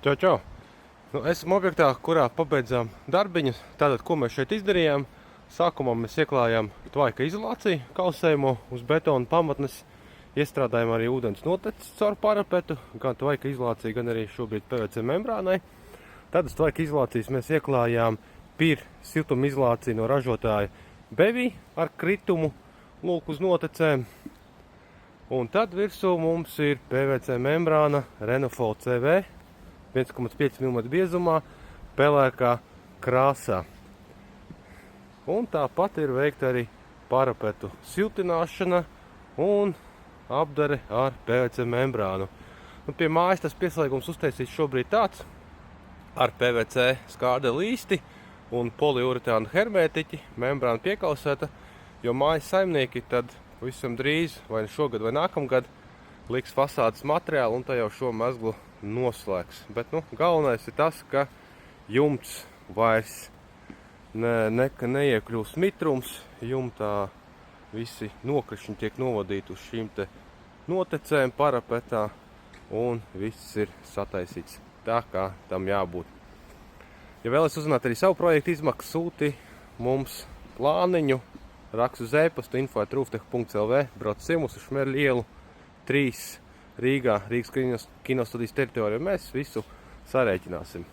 Čau! Nu, esam objektā, kurā pabeidzām darbiņus. Tātad, ko mēs šeit izdarījām? Sākumā mēs ieklājām tvaika izolāciju kausējumu uz betona pamatnes. Iestrādājām arī ūdens notecis caur parapetu, gan tvaika izolāciju, gan arī šobrīd PVC membrānai. Tad uz tvaika izolācijas mēs ieklājām PIR siltuma izolāciju no ražotāja Bevī ar kritumu lūk uz notecēm. Un tad virsū mums ir PVC membrāna Renofol CV 1,5 mm biezumā, pelēkā krāsā. Un tāpat ir veikta arī parapetu siltināšana un apdare ar PVC membrānu. Nu, pie mājas tas pieslēgums uztaisīts šobrīd tāds ar PVC skārda līsti un poliuretāna hermētiķi, membrāna piekausēta, jo mājas saimnieki tad visam drīz, vai šogad vai nākamgad, liks fasādes materiālu un tā jau šo mezglu noslēgs. Bet galvenais ir tas, ka jumts vairs neiekļūst mitrums, jumtā visi nokrišņi tiek novadīti uz šīm te notecēm parapetā un viss ir sataisīts tā, kā tam jābūt. Ja vēlaties uzzināt arī savu projektu izmaksu, sūti mums plāniņu, rakstu uz e-pastu info@rūftech.lv, brauc ciemos uz Šmerļu ielu 3 Rīgā, Rīgas kinostudijas teritorijā. Mēs visu sarēķināsim.